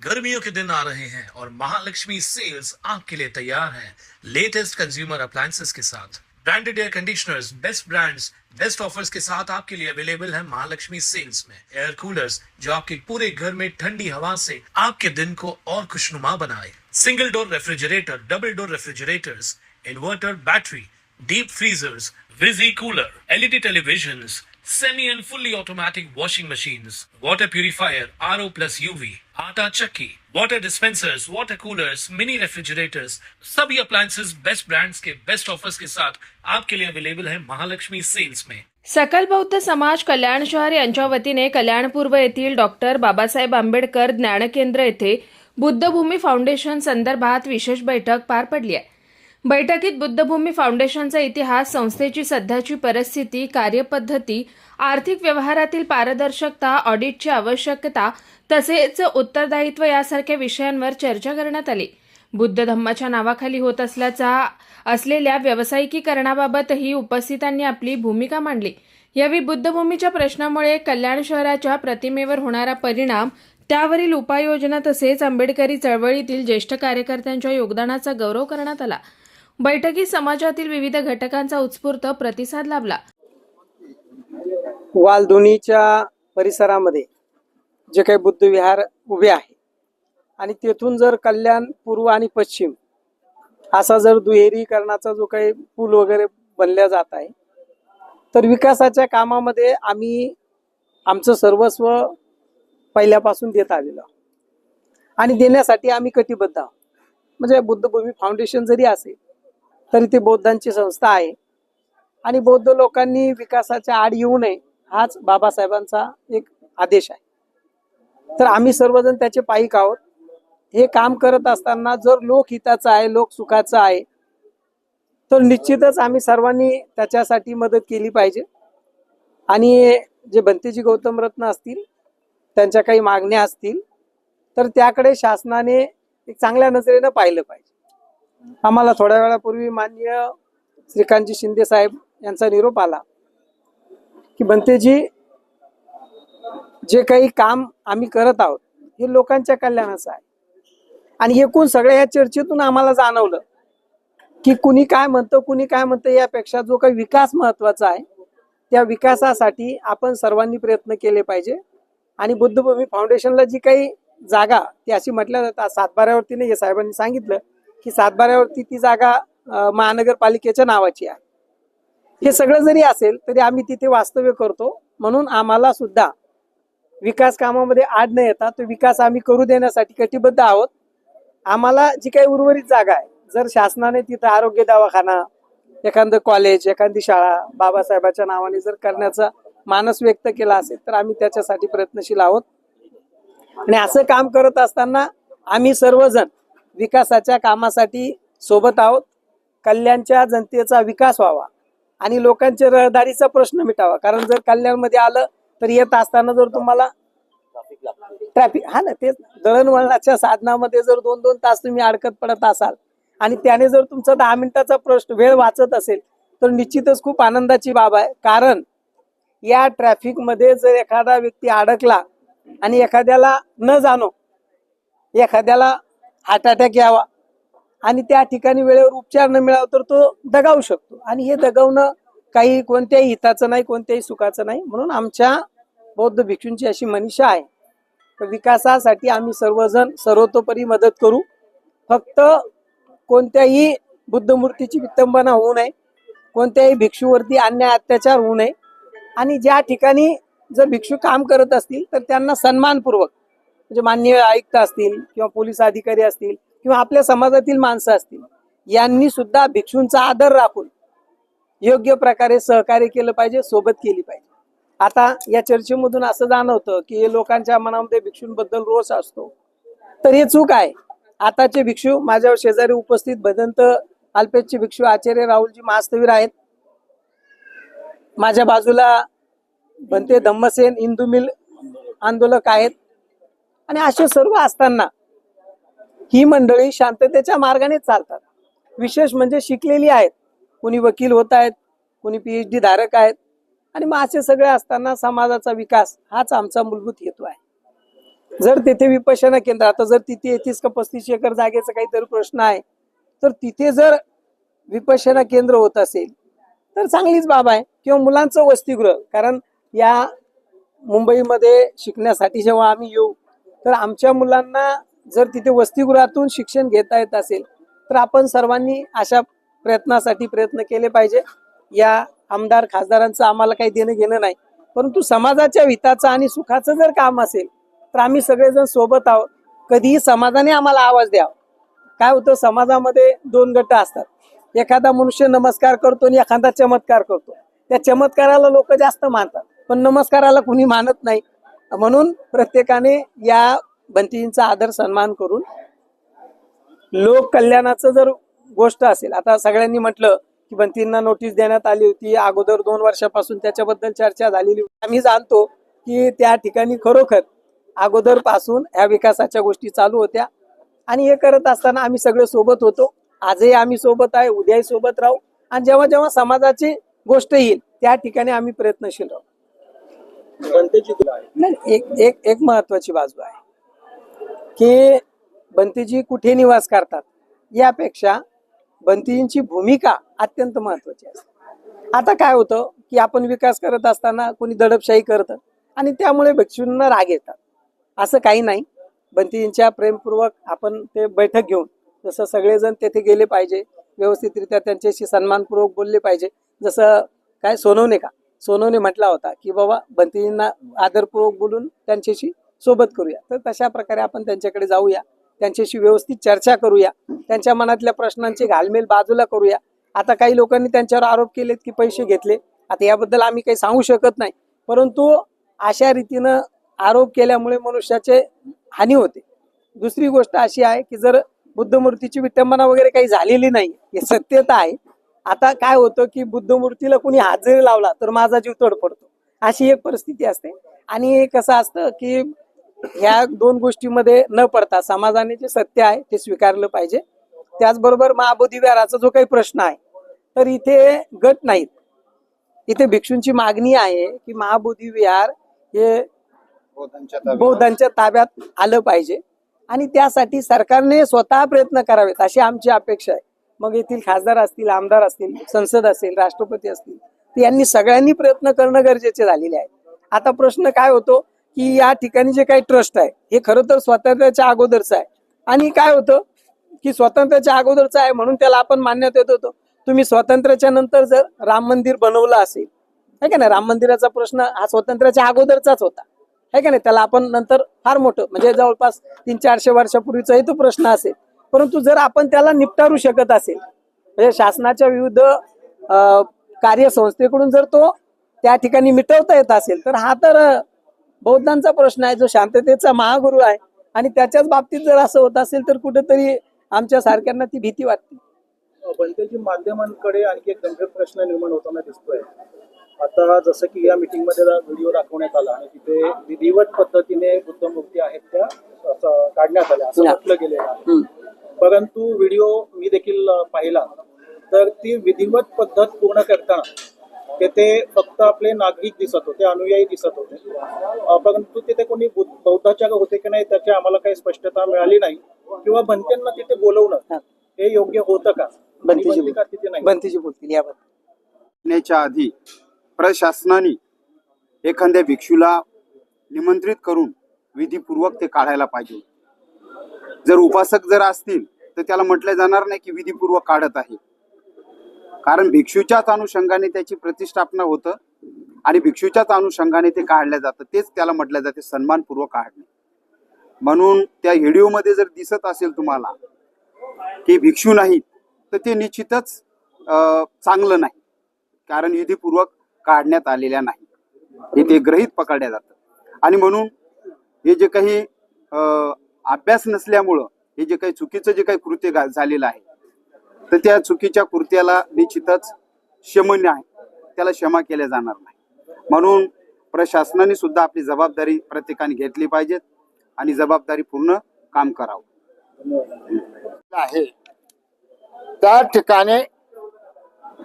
गर्मियों के दिन आ रहे हैं और महालक्ष्मी सेल्स आपके लिए तैयार है लेटेस्ट कंज्यूमर अप्लायंसेस के साथ। Branded air conditioners, best brands, best offers के साथ आपके लिए अवेलेबल है महालक्ष्मी सेल्स में। एयर कूलर्स जो आपके पूरे घर में ठंडी हवा से आपके दिन को और खुशनुमा बनाए। Single door refrigerator, double door refrigerators, inverter battery, deep freezers, visi cooler, LED televisions, semi and fully automatic washing machines, water purifier, RO plus UV, आटा चक्की, water dispensers, water coolers, mini refrigerators, सभी appliances best brands के best offers के साथ आपके लिए available है Mahalakshmi sales में। सकल बौद्ध समाज कल्याण शहर यांच्या वतीने कल्याणपूर्व येथील डॉक्टर बाबासाहेब आंबेडकर ज्ञानकेंद्र येथे बुद्धभूमी फाउंडेशन संदर्भात विशेष बैठक पार पडली आहे। बैठकीत बुद्धभूमी फाउंडेशनचा इतिहास, संस्थेची सध्याची परिस्थिती, कार्यपद्धती, आर्थिक व्यवहारातील पारदर्शकता, ऑडिटची आवश्यकता तसेच उत्तरदायित्व यासारख्या विषयांवर चर्चा करण्यात आली। बुद्ध धम्माच्या नावाखाली होत असलेल्या व्यावसायिकीकरणाबाबतही उपस्थितांनी आपली भूमिका मांडली। यावेळी बुद्धभूमीच्या प्रश्नामुळे कल्याण शहराच्या प्रतिमेवर होणारा परिणाम, त्यावरील उपाययोजना तसेच आंबेडकरी चळवळीतील ज्येष्ठ कार्यकर्त्यांच्या योगदानाचा गौरव करण्यात आला। बैठकीत समाजातील विविध घटकांचा उत्स्फूर्त प्रतिसाद लाभला। वालधुनीच्या परिसरामध्ये जे काही बुद्ध विहार उभे आहे आणि तेथून जर कल्याण पूर्व आणि पश्चिम असा जर दुहेरीकरणाचा जो काही पूल वगैरे बनल्या जात आहे, तर विकासाच्या कामामध्ये आम्ही आमचं सर्वस्व पहिल्यापासून देत आलेलो आणि देण्यासाठी आम्ही कटिबद्ध आहोत। म्हणजे बुद्धभूमी फाउंडेशन जरी असेल तरी ते बौद्धांची संस्था आहे आणि बौद्ध लोकांनी विकासाच्या आड येऊ नये हाच बाबासाहेबांचा एक आदेश आहे। तर आम्ही सर्वजण त्याचे पाईक आहोत। हे काम करत असताना जर लोकहिताचं आहे, लोकसुखाचं आहे, तर निश्चितच आम्ही सर्वांनी त्याच्यासाठी मदत केली पाहिजे। आणि जे भंतेजी गौतम रत्न असतील, त्यांच्या काही मागण्या असतील, तर त्याकडे शासनाने एक चांगल्या नजरेनं पाहिलं पाहिजे। आम्हाला थोड्या वेळापूर्वी माननीय श्रीकांतजी शिंदे साहेब यांचा निरोप आला की भंतेजी, जे काही काम आम्ही करत आहोत हे लोकांच्या कल्याणाचं आहे। आणि एकूण सगळ्या या चर्चेतून आम्हाला जाणवलं की कुणी काय म्हणतं यापेक्षा जो काही विकास महत्वाचा आहे, त्या विकासासाठी आपण सर्वांनी प्रयत्न केले पाहिजे। आणि बुद्धभूमी फाउंडेशनला जी काही जागा ती अशी म्हटल्या जातात सातबाऱ्यावरती नाही, हे साहेबांनी सांगितलं की सातबाऱ्यावरती ती जागा महानगरपालिकेच्या नावाची आहे। हे सगळं जरी असेल तरी आम्ही तिथे वास्तव्य करतो, म्हणून आम्हाला सुद्धा विकास कामामध्ये आड न येता तो विकास आम्ही करू देण्यासाठी कटिबद्ध आहोत। आम्हाला जी काही उर्वरित जागा आहे, जर शासनाने तिथं आरोग्य दवाखाना, एखादं कॉलेज, एखादी शाळा बाबासाहेबांच्या नावाने जर करण्याचा मानस व्यक्त केला असेल तर आम्ही त्याच्यासाठी प्रयत्नशील आहोत। आणि असं काम करत असताना आम्ही सर्वजण विकासाच्या कामासाठी सोबत आहोत। कल्याणच्या जनतेचा विकास व्हावा आणि लोकांच्या रहदारीचा प्रश्न मिटावा। कारण जर कल्याणमध्ये आलं तर येत असताना जर तुम्हाला ट्रॅफिक ना, तेच दळणवळणाच्या साधनामध्ये जर 2-2 तास तुम्ही अडकत पडत असाल आणि त्याने जर तुमचा 10 मिनिटाचा प्रश्न वेळ वाचत असेल तर निश्चितच खूप आनंदाची बाब आहे। कारण या ट्रॅफिक मध्ये जर एखादा व्यक्ती अडकला आणि एखाद्याला न जाणो एखाद्याला हार्ट अटॅक यावा आणि त्या ठिकाणी वेळेवर उपचार न मिळावा तर तो दगावू शकतो। आणि हे दगावणं काही कोणत्याही हिताचं नाही, कोणत्याही सुखाचं नाही। म्हणून आमच्या बौद्ध भिक्षूंची अशी मनीषा आहे तर विकासासाठी आम्ही सर्वजण सर्वतोपरी मदत करू। फक्त कोणत्याही बुद्ध मूर्तीची विटंबना होऊ नये, कोणत्याही भिक्षूवरती अन्याय अत्याचार होऊ नये आणि ज्या ठिकाणी जर भिक्षू काम करत असतील तर त्यांना सन्मानपूर्वक, म्हणजे माननीय आयुक्त असतील किंवा पोलीस अधिकारी असतील किंवा आपल्या समाजातील माणसं असतील, यांनी सुद्धा भिक्षूंचा आदर राखून योग्य प्रकारे सहकार्य केलं पाहिजे, सोबत केली पाहिजे। आता या चर्चेमधून असं जाणवतं की लोकांच्या मनामध्ये भिक्षूंबद्दल रोष असतो, तर हे चूक आहे। आताचे भिक्षू माझ्या शेजारी उपस्थित भदंत अल्पेचे भिक्षू आचार्य राहुलजी महास्तवीर आहेत, माझ्या बाजूला भंते धम्मसेन हिंदू मिल आंदोलक आहेत। आणि असे सर्व असताना ही मंडळी शांततेच्या मार्गाने चालतात। विशेष म्हणजे शिकलेली आहेत, कोणी वकील होत आहेत, कोणी PhD धारक आहेत। आणि मग असे सगळे असताना समाजाचा विकास हाच आमचा मूलभूत हेतू आहे। जर तेथे विपश्यना केंद्र, आता जर तिथे 33 का 35 एकर जागेचा काहीतरी प्रश्न आहे, तर तिथे जर विपश्यना केंद्र होत असेल तर चांगलीच बाब आहे. किंवा मुलांचं वसतिगृह, कारण या मुंबईमध्ये शिकण्यासाठी जेव्हा आम्ही येऊ तर आमच्या मुलांना जर तिथे वसतिगृहातून शिक्षण घेता येत असेल तर आपण सर्वांनी अशा प्रयत्नासाठी प्रयत्न केले पाहिजे. या आमदार खासदारांचं आम्हाला काही देणं घेणं नाही, परंतु समाजाच्या हिताचं आणि सुखाचं जर काम असेल तर आम्ही सगळेजण सोबत आहोत. कधीही समाजाने आम्हाला आवाज द्यावा. काय होतं, समाजामध्ये दोन गट असतात. एखादा मनुष्य नमस्कार करतो आणि एखादा चमत्कार करतो. त्या चमत्काराला लोक जास्त मानतात, पण नमस्काराला कुणी मानत नाही. म्हणून प्रत्येकाने या बंटीजींचा आदर सन्मान करून लोक कल्याणाचं जर गोष्ट असेल, आता सगळ्यांनी म्हटलं की बंटींना नोटीस देण्यात आली होती अगोदर 2 वर्षापासून, त्याच्याबद्दल चर्चा झालेली होती. आम्ही जाणतो की त्या ठिकाणी खरोखर अगोदर पासून ह्या विकासाच्या गोष्टी चालू होत्या आणि हे करत असताना आम्ही सगळे सोबत होतो. आजही आम्ही सोबत आहे, उद्याही सोबत राहू आणि जेव्हा जेव्हा समाजाची गोष्ट येईल त्या ठिकाणी आम्ही प्रयत्नशील राहू. नाही, एक महत्वाची बाजू आहे की बंटीजी कुठे निवास करतात यापेक्षा बंटीजींची भूमिका अत्यंत महत्वाची असते. आता काय होतं की आपण विकास करत असताना कोणी दडपशाही करतं आणि त्यामुळे भिक्षूंना राग येतात. असं काही नाही. बंटीजींच्या प्रेमपूर्वक आपण ते बैठक घेऊन जसं सगळेजण तेथे गेले पाहिजे, व्यवस्थितरित्या त्यांच्याशी सन्मानपूर्वक बोलले पाहिजे. जसं काय सोनवणे म्हटला होता की बाबा बंटीजींना आदरपूर्वक बोलून त्यांच्याशी सोबत करूया, तर तशा प्रकारे आपण त्यांच्याकडे जाऊया, त्यांच्याशी व्यवस्थित चर्चा करूया, त्यांच्या मनातल्या प्रश्नांची घालमेल बाजूला करूया. आता काही लोकांनी त्यांच्यावर आरोप केलेत की पैसे घेतले. आता याबद्दल आम्ही काही सांगू शकत नाही, परंतु अशा रीतीनं आरोप केल्यामुळे मनुष्याचे हानी होते. दुसरी गोष्ट अशी आहे की जर बुद्ध मूर्तीची विटंबना वगैरे काही झालेली नाही, हे सत्यता आहे. आता काय होतं की बुद्ध मूर्तीला कोणी हात जरी लावला तर माझा जीव तडफडतो, अशी एक परिस्थिती असते. आणि कसं असतं की ह्या दोन गोष्टीमध्ये न पडता समाजाने जे सत्य आहे ते स्वीकारलं पाहिजे. त्याचबरोबर महाबोधी विहाराचा जो काही प्रश्न आहे, तर इथे गट नाहीत. इथे भिक्षूंची मागणी आहे की महाबोधी विहार हे बौद्धांच्या ताब्यात आलं पाहिजे आणि त्यासाठी सरकारने स्वतः प्रयत्न करावेत अशी आमची अपेक्षा आहे. मग येथील खासदार असतील, आमदार असतील, संसद असेल, राष्ट्रपती असतील, तर यांनी सगळ्यांनी प्रयत्न करणं गरजेचे झालेले आहे. आता प्रश्न काय होतो की या ठिकाणी जे काही ट्रस्ट आहे हे खरं तर स्वातंत्र्याच्या अगोदरचं आहे. आणि काय होतं की स्वातंत्र्याच्या अगोदरचं आहे म्हणून त्याला आपण मान्यता देत होतो. तुम्ही स्वातंत्र्याच्या नंतर जर राम मंदिर बनवलं असेल, है का नाही, राम मंदिराचा प्रश्न हा स्वातंत्र्याच्या अगोदरचाच होता, है का नाही, त्याला आपण नंतर फार मोठं म्हणजे जवळपास 300-400 वर्षापूर्वीचाही तो प्रश्न असेल. परंतु जर आपण त्याला निपटारू शकत असेल, म्हणजे शासनाच्या विविध कार्यसंस्थेकडून जर तो त्या ठिकाणी मिटवता येत असेल, तर हा तर बौद्धांचा प्रश्न आहे जो शांततेचा महागुरु आहे. आणि त्याच्याच बाबतीत जर असं होत असेल तर कुठेतरी आमच्या सारख्यांना ती भीती वाटते. बंटीजी, माध्यमांकडे आणखी एक गंभीर प्रश्न निर्माण होताना दिसतोय. आता जसं की या मीटिंग मध्ये व्हिडिओ दाखवण्यात आला आणि तिथे विधिवत पद्धतीने बुद्ध मूर्ती आहेत त्या काढण्यात आल्या असं म्हटलं गेलेलं आहे. परंतु व्हिडिओ मी देखील पाहिला तर ती विधिवत पद्धत पूर्ण करताना तिथे फक्त आपले नागरिक दिसत होते, अनुयायी दिसत होते, परंतु तिथे कोणी बौद्धाचार्य होते की नाही त्याची आम्हाला काही स्पष्टता मिळाली नाही. किंवा बंटींना तिथे बोलवणं हे योग्य होतं का? बंटीजी बोलतील याबद्दल. आधी प्रशासनाने एखाद्या भिक्षूला निमंत्रित करून विधीपूर्वक ते काढायला पाहिजे. जर उपासक जर असतील तर त्याला म्हटलं जाणार नाही की विधीपूर्वक काढत आहे, कारण भिक्षूच्याच अनुषंगाने त्याची प्रतिष्ठापना होतं आणि भिक्षूच्याच अनुषंगाने ते काढलं जातं. तेच त्याला म्हटलं जाते सन्मानपूर्वक काढणे. म्हणून त्या व्हिडिओमध्ये जर दिसत असेल तुम्हाला की भिक्षू नाहीत तर ते निश्चितच चांगलं नाही, कारण विधीपूर्वक काढण्यात आलेल्या नाही, हे ते गृहीत पकडल्या जातं. आणि म्हणून हे जे काही अभ्यास नसल्यामुळं हे जे काही चुकीचं जे काही कृत्य झालेलं आहे तर त्या चुकीच्या कृत्याला निश्चितच क्षमनीय आहे, त्याला क्षमा केल्या जाणार नाही. म्हणून प्रशासनाने सुद्धा आपली जबाबदारी प्रत्येकाने घेतली पाहिजे आणि जबाबदारी पूर्ण काम करावं आहे. त्या ठिकाणी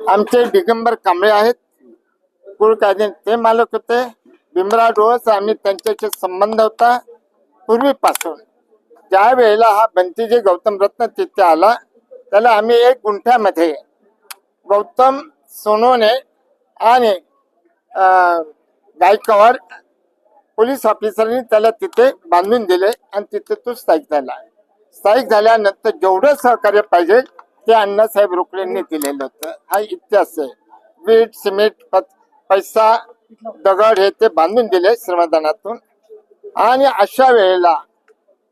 आमचे दिगंबर कांबळे आहेत, कुळ कायदे ते मालक होते. भीमराव डोस आम्ही त्यांच्याशी संबंध होता. पूर्वीपासून ज्या वेळेला हा बंतीजी गौतम रत्न तिथे आला त्याला आम्ही 1 गुंठ्यामध्ये गौतम सोनवणे आणि गायकवाड पोलीस ऑफिसरनी त्याला तिथे बांधून दिले आणि तिथे तो स्थायिक झाला. स्थायिक झाल्यानंतर जेवढं सहकार्य पाहिजे ते अण्णासाहेब रोकडेंनी दिलेलं होतं. हा इतिहास आहे. वीट सिमेंट पैसा दगड हे ते बांधून दिले श्रमदानातून. आणि अशा वेळेला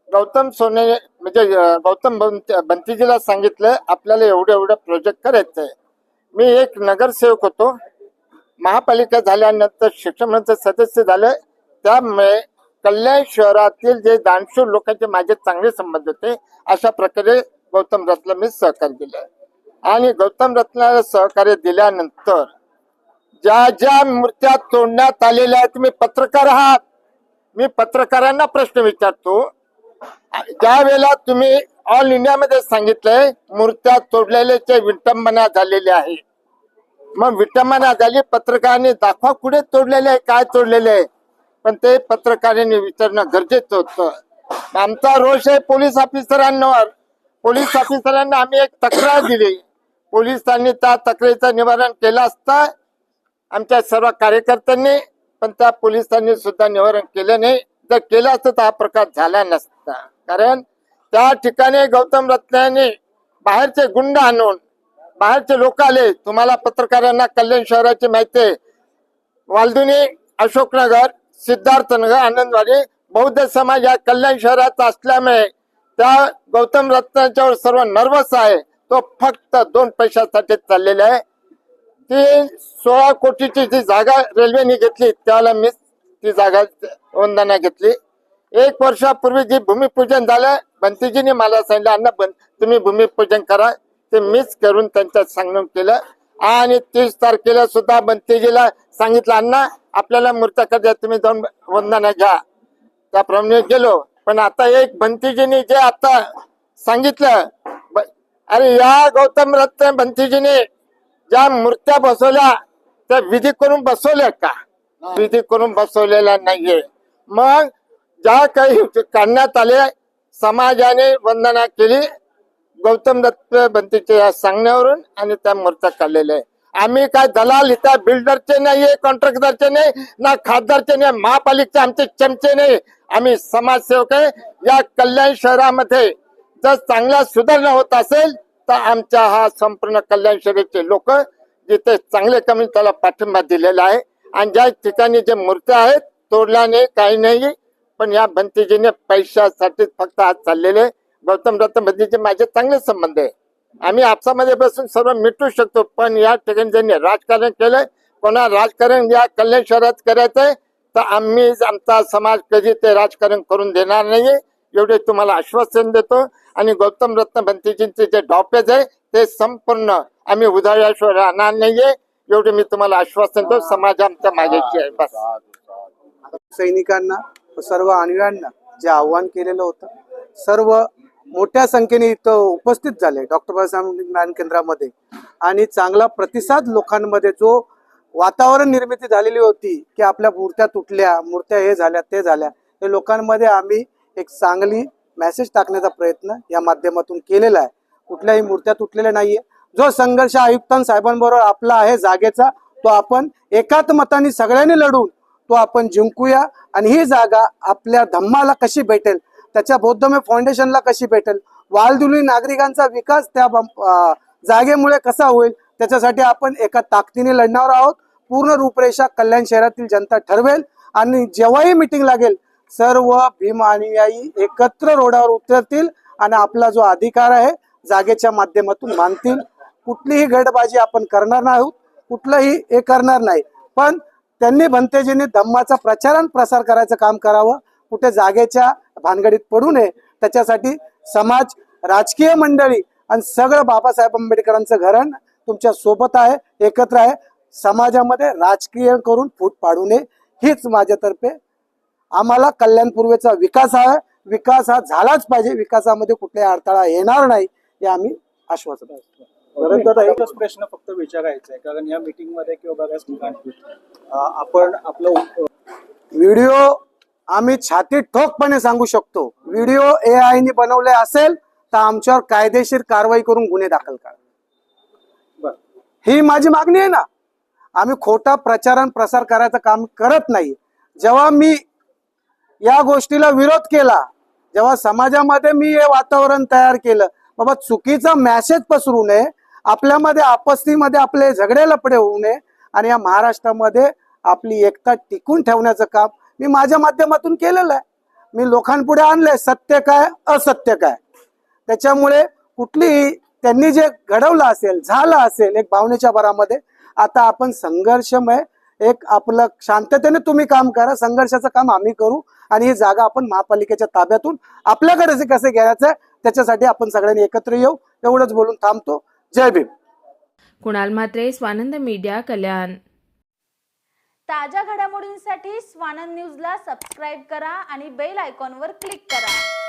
गौतम सोने म्हणजे गौतम बंतीजीला सांगितलं आपल्याला एवढं प्रोजेक्ट करायचंय. मी एक नगरसेवक होतो. महापालिका झाल्यानंतर शिक्षण मंडळाचे सदस्य झालं. त्यामुळे कल्याण शहरातील जे दानशूर लोकांचे माझे चांगले संबंध होते. अशा प्रकारे गौतम रत्नला मी सहकार्य दिलं आणि गौतम रत्नाला सहकार्य दिल्यानंतर ज्या मूर्त्या तोडण्यात आलेल्या आहेत, तुम्ही पत्रकार आहात, मी पत्रकारांना प्रश्न विचारतो. ज्या वेळेला तुम्ही ऑल इंडियामध्ये सांगितलंय मूर्त्या तोडलेल्याच्या विटंबना झालेली आहे, मग विटंबना झाली, पत्रकारांनी दाखवा कुठे तोडलेले आहे, काय तोडलेले आहे. पण ते पत्रकारांनी विचारणं गरजेचं होतं. आमचा रोष आहे पोलीस ऑफिसरांवर. पोलीस ऑफिसरांना आम्ही एक तक्रार दिली. पोलिसांनी त्या तक्रारीचं निवारण केलं असतं आमच्या सर्व कार्यकर्त्यांनी, पण त्या पोलिसांनी सुद्धा निवारण केलं नाही. जर केलं असतं तर हा प्रकार झाला नसता. कारण त्या ठिकाणी गौतम रत्नाने बाहेरचे गुंड आणून बाहेरचे लोक आले. तुम्हाला पत्रकारांना कल्याण शहराची माहिती आहे. वालधुनी, अशोकनगर, सिद्धार्थनगर, आनंदवाडी बौद्ध समाज या कल्याण शहरात असल्यामुळे त्या गौतम रत्नाच्यावर सर्व नर्वस आहे. तो फक्त 2 पैशासाठी चाललेला आहे. ती 16 कोटीची जी जागा रेल्वेने घेतली त्याला मीच ती जागा वंदना घेतली. 1 वर्षापूर्वी जी भूमिपूजन झालं बंतीजीने मला सांगितलं अण्णा तुम्ही भूमिपूजन करा. ते मीच करून त्यांच्या सांगणं केलं. आणि 30 तारखेला सुद्धा बंतीजीला सांगितलं अण्णा आपल्याला मूर्त्या करता तुम्ही जाऊन वंदना घ्या. त्याप्रमाणे गेलो. पण आता एक बंतीजीने जे आता सांगितलं, अरे या गौतम रत्न बंतीजीने ज्या मूर्त्या बसवल्या त्या विधी करून बसवल्या का? विधी करून बसवलेल्या नाहीये. मग ज्या काही काढण्यात आले समाजाने वंदना केली गौतम दत्त बंतीच्या या सांगण्यावरून आणि त्या मूर्त्या काढलेल्या आहे. आम्ही काय दलाल इथं बिल्डरचे नाहीये, कॉन्ट्रॅक्टरचे नाही, ना खासदारचे नाही, महापालिकेचे आमचे चमचे नाही. आम्ही समाजसेवक आहे. या कल्याण शहरामध्ये जर चांगला सुधारणा होत असेल तर आमच्या हा संपूर्ण कल्याण शहराचे लोक जिथे चांगले कमी त्याला पाठिंबा दिलेला आहे. आणि ज्या ठिकाणी जे मूर्त्या आहेत तोडल्या नाही काही नाही, पण या बंतीजीने पैशासाठी फक्त आज चाललेले. गौतम रत्न बंतीजी माझे चांगले संबंध आहे. आम्ही आपसामध्ये बसून सर्व मिटू शकतो. पण या ठिकाणी ज्यांनी राजकारण केलंय, कोणा राजकारण या कल्याण शहरात करायचंय तर आम्ही आमचा समाज कधी ते राजकारण करून देणार नाहीये एवढे तुम्हाला आश्वासन देतो. आणि गौतम रत्न बंतीजींचे जे डॉपेज आहे ते संपूर्ण आम्ही उधळल्याशिवाय राहणार नाहीये एवढे मी तुम्हाला आश्वासन देतो. समाज आमच्या मागेची आहे. बस सैनिकांना सर्व अनुयायांना जे आव्हान केलेलं होतं सर्व मोठ्या संख्येने इथं उपस्थित झाले डॉक्टर बाबासाहेब ज्ञान केंद्रामध्ये. आणि चांगला प्रतिसाद लोकांमध्ये जो वातावरण निर्मिती झालेली होती की आपल्या मूर्त्या तुटल्या, मूर्त्या हे झाल्या ते झाल्या, हे लोकांमध्ये आम्ही एक चांगली मेसेज टाकण्याचा प्रयत्न या माध्यमातून केलेला आहे. कुठल्याही मूर्त्या तुटलेल्या नाहीये. जो संघर्ष आयुक्तांसाहेबांबरोबर आपला आहे जागेचा तो आपण एकाच मताने सगळ्यांनी लढून तो आपण जिंकूया. आणि ही जागा आपल्या धम्माला कशी भेटेल, त्याच्या बौद्धमय फाउंडेशनला कशी भेटेल, वालधुनी नागरिकांचा विकास त्या जागेमुळे कसा होईल त्याच्यासाठी आपण एका ताकदीने लढणार आहोत. पूर्ण रूपरेषा कल्याण शहरातील जनता ठरवेल. आणि जेव्हाही मीटिंग लागेल सर्व भीम अनुयायी एकत्र रोडावर उतरतील आणि आपला जो अधिकार आहे जागेच्या माध्यमातून मानतील. कुठलीही गटबाजी आपण करणार नाही, कुठलंही हे करणार नाही. पण त्यांनी बंतेजींनी धम्माचा प्रचार आणि प्रसार करायचं काम करावं. कुठे जागेच्या भानगडीत पडू नये. त्याच्यासाठी समाज, राजकीय मंडळी आणि सगळं बाबासाहेब आंबेडकरांचं घराणं तुमच्या सोबत आहे, एकत्र आहे. समाजामध्ये राजकीय करून फूट पाडू नये हीच माझ्यातर्फे. आम्हाला कल्याण पूर्वेचा विकास आहे, विकास हा झालाच पाहिजे. विकासामध्ये कुठलाही अडथळा येणार नाही हे आम्ही आश्वासन देतो. दादा एकच प्रश्न फक्त विचारायचा आहे कारण या मीटिंग मध्ये किंवा बऱ्याच ठिकाणी आपण आपलं व्हिडिओ आम्ही छाती ठोकपणे सांगू शकतो, व्हिडिओ AI ने बनवले असेल तर आमच्यावर कायदेशीर कारवाई करून गुन्हे दाखल करा. बरं. ही माझी मागणी आहे ना. आम्ही खोटा प्रचार आणि प्रसार करायचं काम करत नाही. जेव्हा मी या गोष्टीला विरोध केला, जेव्हा समाजामध्ये मी हे वातावरण तयार केलं, बाबा चुकीचा मेसेज पसरू नये, आपल्यामध्ये आपत्तीमध्ये आपले झगडे लपडे होऊ नये आणि या महाराष्ट्रामध्ये आपली एकता टिकून ठेवण्याचं काम मी माझ्या माध्यमातून केलेलं आहे. मी लोकांपुढे आणलंय सत्य काय असत्य काय. त्याच्यामुळे कुठलीही त्यांनी जे घडवलं असेल, झालं असेल एक भावनेच्या भरामध्ये, आता आपण संघर्षमय एक आपलं शांततेने तुम्ही काम करा, संघर्षाचं काम आम्ही करू आणि ही जागा आपण महापालिकेच्या ताब्यातून आपल्याकडे जे कसे घ्यायचं त्याच्यासाठी आपण सगळ्यांनी एकत्र येऊ. एवढंच बोलून थांबतो. जय भीम. कुणाल म्हात्रे, स्वानंद मीडिया, कल्याण. ताज्या घडामोडींसाठी स्वानंद न्यूजला सबस्क्राईब करा आणि बेल आयकॉनवर क्लिक करा.